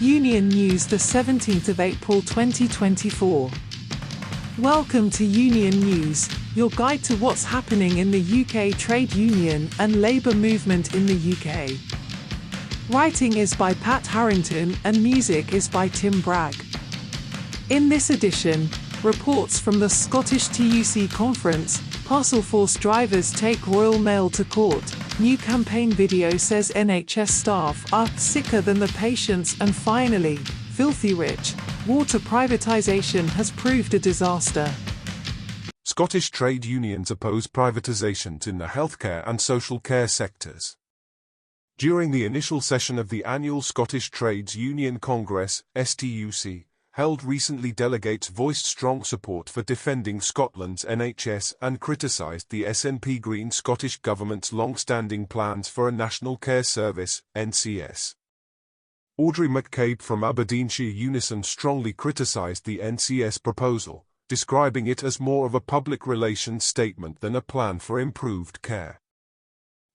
Union News, the 17th of April 2024. Welcome to Union News, your guide to what's happening in the UK trade union and labour movement in the UK. Writing is by Pat Harrington and music is by Tim Bragg. In this edition, reports from the Scottish TUC conference, Parcelforce drivers take Royal Mail to court, new campaign video says NHS staff are sicker than the patients, and finally, filthy rich, water privatisation has proved a disaster. Scottish trade unions oppose privatisations in the healthcare and social care sectors. During the initial session of the annual Scottish Trades Union Congress, STUC, held recently, delegates voiced strong support for defending Scotland's NHS and criticised the SNP Green Scottish Government's long-standing plans for a National Care Service, NCS. Audrey McCabe from Aberdeenshire Unison strongly criticised the NCS proposal, describing it as more of a public relations statement than a plan for improved care.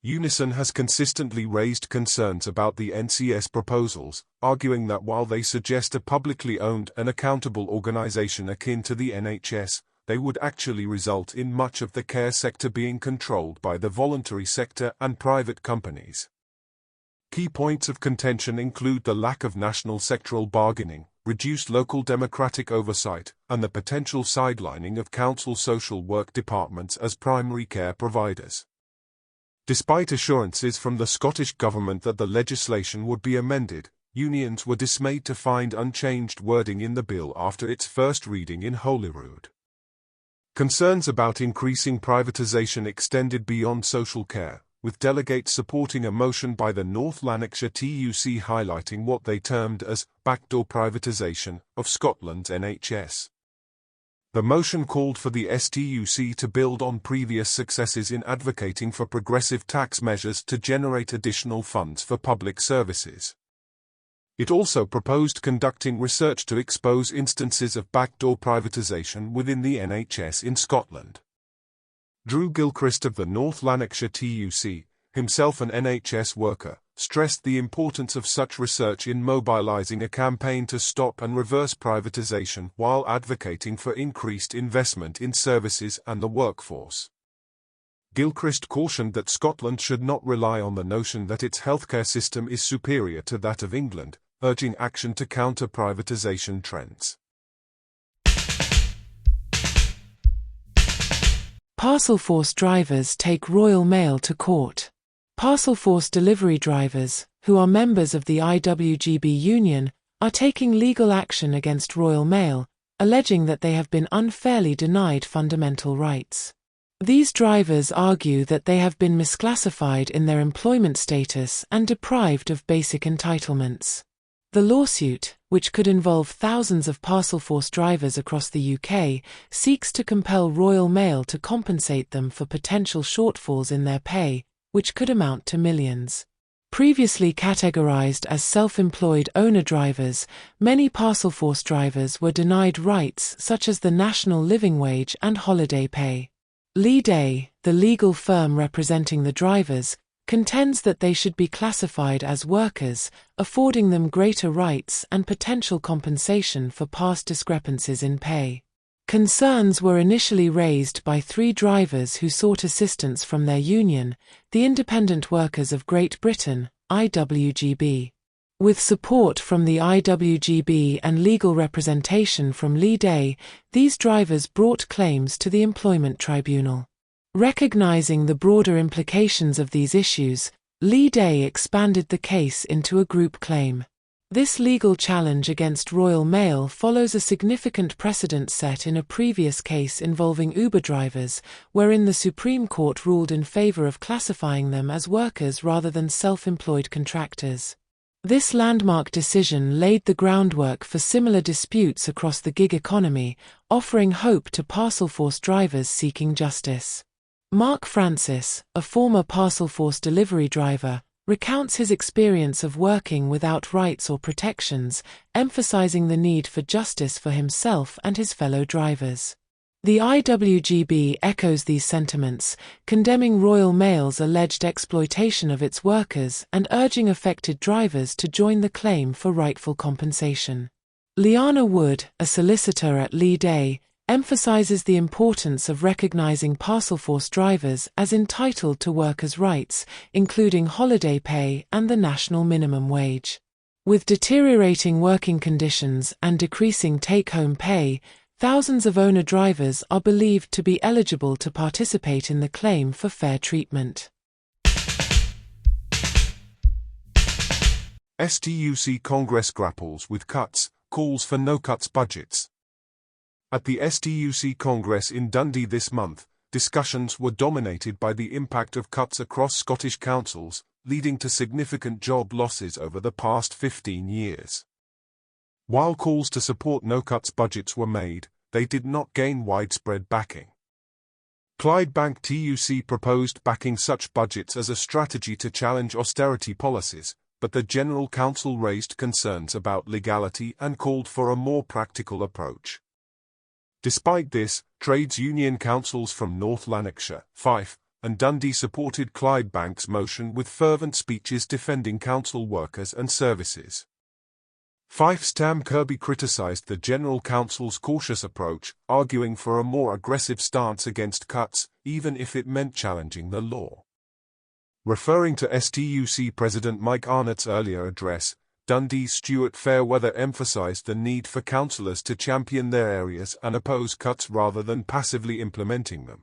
Unison has consistently raised concerns about the NCS proposals, arguing that while they suggest a publicly owned and accountable organisation akin to the NHS, they would actually result in much of the care sector being controlled by the voluntary sector and private companies. Key points of contention include the lack of national sectoral bargaining, reduced local democratic oversight, and the potential sidelining of council social work departments as primary care providers. Despite assurances from the Scottish Government that the legislation would be amended, unions were dismayed to find unchanged wording in the bill after its first reading in Holyrood. Concerns about increasing privatisation extended beyond social care, with delegates supporting a motion by the North Lanarkshire TUC highlighting what they termed as backdoor privatisation of Scotland's NHS. The motion called for the STUC to build on previous successes in advocating for progressive tax measures to generate additional funds for public services. It also proposed conducting research to expose instances of backdoor privatisation within the NHS in Scotland. Drew Gilchrist of the North Lanarkshire TUC, himself an NHS worker, stressed the importance of such research in mobilising a campaign to stop and reverse privatisation while advocating for increased investment in services and the workforce. Gilchrist cautioned that Scotland should not rely on the notion that its healthcare system is superior to that of England, urging action to counter privatisation trends. Parcelforce drivers take Royal Mail to court. Parcelforce delivery drivers, who are members of the IWGB union, are taking legal action against Royal Mail, alleging that they have been unfairly denied fundamental rights. These drivers argue that they have been misclassified in their employment status and deprived of basic entitlements. The lawsuit, which could involve thousands of Parcelforce drivers across the UK, seeks to compel Royal Mail to compensate them for potential shortfalls in their pay, which could amount to millions. Previously categorised as self-employed owner drivers, many Parcelforce drivers were denied rights such as the national living wage and holiday pay. Lee Day, the legal firm representing the drivers, contends that they should be classified as workers, affording them greater rights and potential compensation for past discrepancies in pay. Concerns were initially raised by three drivers who sought assistance from their union, the Independent Workers of Great Britain, IWGB. With support from the IWGB and legal representation from Lee Day, these drivers brought claims to the Employment Tribunal. Recognising the broader implications of these issues, Lee Day expanded the case into a group claim. This legal challenge against Royal Mail follows a significant precedent set in a previous case involving Uber drivers, wherein the Supreme Court ruled in favour of classifying them as workers rather than self-employed contractors. This landmark decision laid the groundwork for similar disputes across the gig economy, offering hope to Parcelforce drivers seeking justice. Mark Francis, a former Parcelforce delivery driver, recounts his experience of working without rights or protections, emphasizing the need for justice for himself and his fellow drivers. The IWGB echoes these sentiments, condemning Royal Mail's alleged exploitation of its workers and urging affected drivers to join the claim for rightful compensation. Liana Wood, a solicitor at Lee Day, emphasizes the importance of recognizing Parcelforce drivers as entitled to workers' rights, including holiday pay and the national minimum wage. With deteriorating working conditions and decreasing take-home pay, thousands of owner-drivers are believed to be eligible to participate in the claim for fair treatment. STUC Congress grapples with cuts, calls for no-cuts budgets. At the STUC Congress in Dundee this month, discussions were dominated by the impact of cuts across Scottish councils, leading to significant job losses over the past 15 years. While calls to support no-cuts budgets were made, they did not gain widespread backing. Clydebank TUC proposed backing such budgets as a strategy to challenge austerity policies, but the General Council raised concerns about legality and called for a more practical approach. Despite this, trades union councils from North Lanarkshire, Fife, and Dundee supported Clydebank's motion with fervent speeches defending council workers and services. Fife's Tam Kirby criticised the General Council's cautious approach, arguing for a more aggressive stance against cuts, even if it meant challenging the law. Referring to STUC President Mike Arnott's earlier address, Dundee's Stuart Fairweather emphasised the need for councillors to champion their areas and oppose cuts rather than passively implementing them.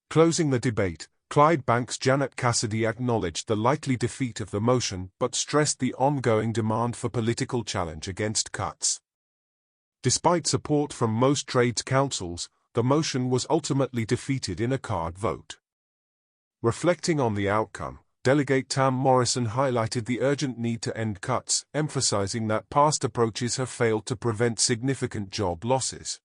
Closing the debate, Clydebank's Janet Cassidy acknowledged the likely defeat of the motion but stressed the ongoing demand for political challenge against cuts. Despite support from most trades councils, the motion was ultimately defeated in a card vote. Reflecting on the outcome, Delegate Tam Morrison highlighted the urgent need to end cuts, emphasizing that past approaches have failed to prevent significant job losses.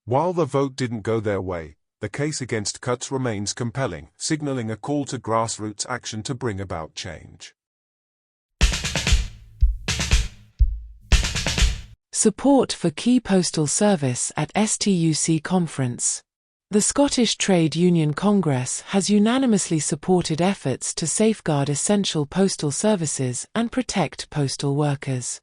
While the vote didn't go their way, the case against cuts remains compelling, signaling a call to grassroots action to bring about change. Support for key postal service at STUC conference. The Scottish Trade Union Congress has unanimously supported efforts to safeguard essential postal services and protect postal workers.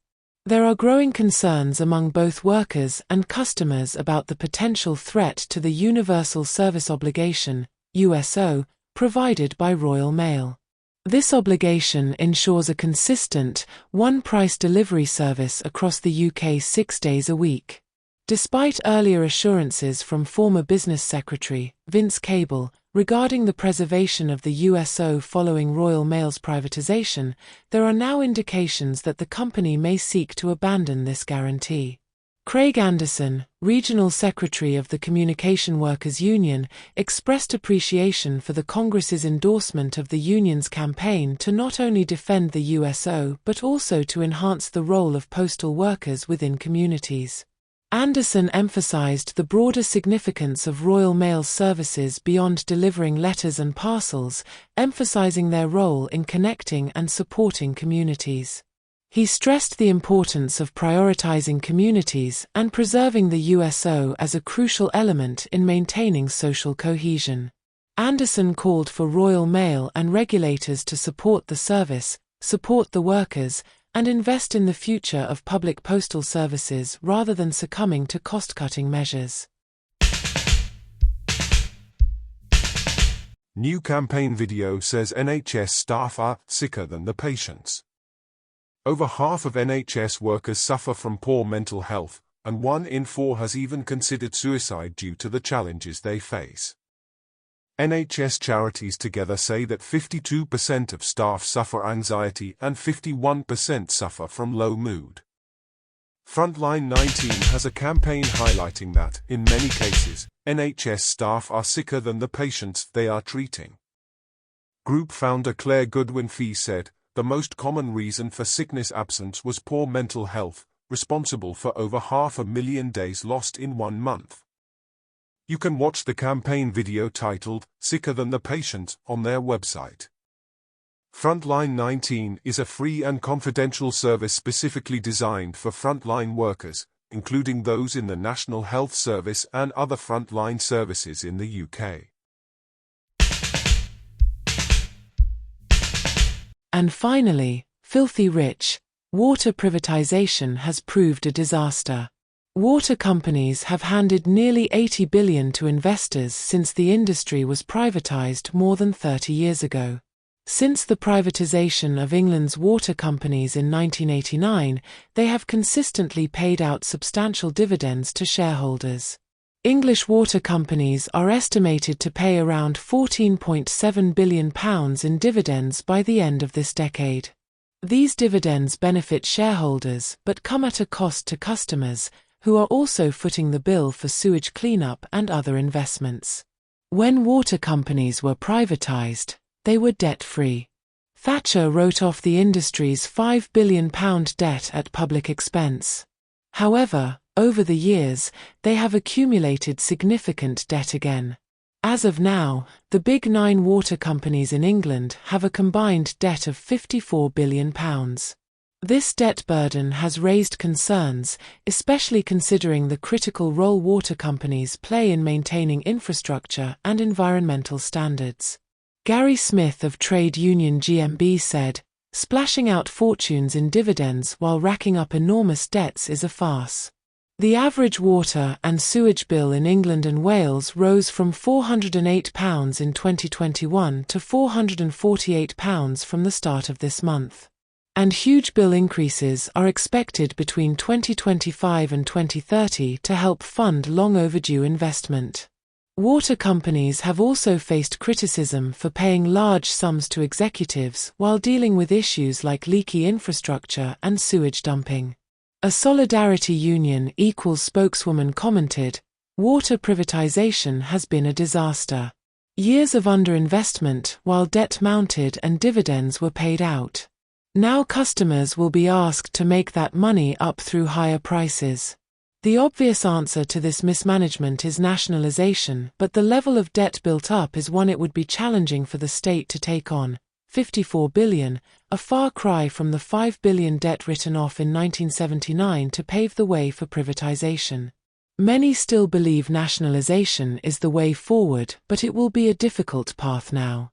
There are growing concerns among both workers and customers about the potential threat to the Universal Service Obligation, USO, provided by Royal Mail. This obligation ensures a consistent, one-price delivery service across the UK 6 days a week. Despite earlier assurances from former Business Secretary, Vince Cable, regarding the preservation of the USO following Royal Mail's privatisation, there are now indications that the company may seek to abandon this guarantee. Craig Anderson, Regional Secretary of the Communication Workers Union, expressed appreciation for the Congress's endorsement of the union's campaign to not only defend the USO but also to enhance the role of postal workers within communities. Anderson emphasized the broader significance of Royal Mail's services beyond delivering letters and parcels, emphasizing their role in connecting and supporting communities. He stressed the importance of prioritizing communities and preserving the USO as a crucial element in maintaining social cohesion. Anderson called for Royal Mail and regulators to support the service, support the workers, and invest in the future of public postal services rather than succumbing to cost-cutting measures. New campaign video says NHS staff are sicker than the patients. Over half of NHS workers suffer from poor mental health, and 1 in 4 has even considered suicide due to the challenges they face. NHS charities together say that 52% of staff suffer anxiety and 51% suffer from low mood. Frontline 19 has a campaign highlighting that, in many cases, NHS staff are sicker than the patients they are treating. Group founder Claire Goodwin-Fee said, the most common reason for sickness absence was poor mental health, responsible for over 500,000 days lost in 1 month. You can watch the campaign video titled, Sicker Than the Patient, on their website. Frontline 19 is a free and confidential service specifically designed for frontline workers, including those in the National Health Service and other frontline services in the UK. And finally, filthy rich. Water privatisation has proved a disaster. Water companies have handed nearly $80 billion to investors since the industry was privatised more than 30 years ago. Since the privatisation of England's water companies in 1989, they have consistently paid out substantial dividends to shareholders. English water companies are estimated to pay around £14.7 billion in dividends by the end of this decade. These dividends benefit shareholders but come at a cost to customers, who are also footing the bill for sewage cleanup and other investments. When water companies were privatised, they were debt-free. Thatcher wrote off the industry's £5 billion debt at public expense. However, over the years, they have accumulated significant debt again. As of now, the big 9 water companies in England have a combined debt of £54 billion. This debt burden has raised concerns, especially considering the critical role water companies play in maintaining infrastructure and environmental standards. Gary Smith of trade union GMB said, "Splashing out fortunes in dividends while racking up enormous debts is a farce." The average water and sewage bill in England and Wales rose from £408 in 2021 to £448 from the start of this month. And huge bill increases are expected between 2025 and 2030 to help fund long overdue investment. Water companies have also faced criticism for paying large sums to executives while dealing with issues like leaky infrastructure and sewage dumping. A Solidarity Union Equals spokeswoman commented, "Water privatisation has been a disaster. Years of underinvestment while debt mounted and dividends were paid out. Now customers will be asked to make that money up through higher prices." The obvious answer to this mismanagement is nationalisation, but the level of debt built up is one it would be challenging for the state to take on. £54 billion, a far cry from the £5 billion debt written off in 1979 to pave the way for privatisation. Many still believe nationalisation is the way forward, but it will be a difficult path now.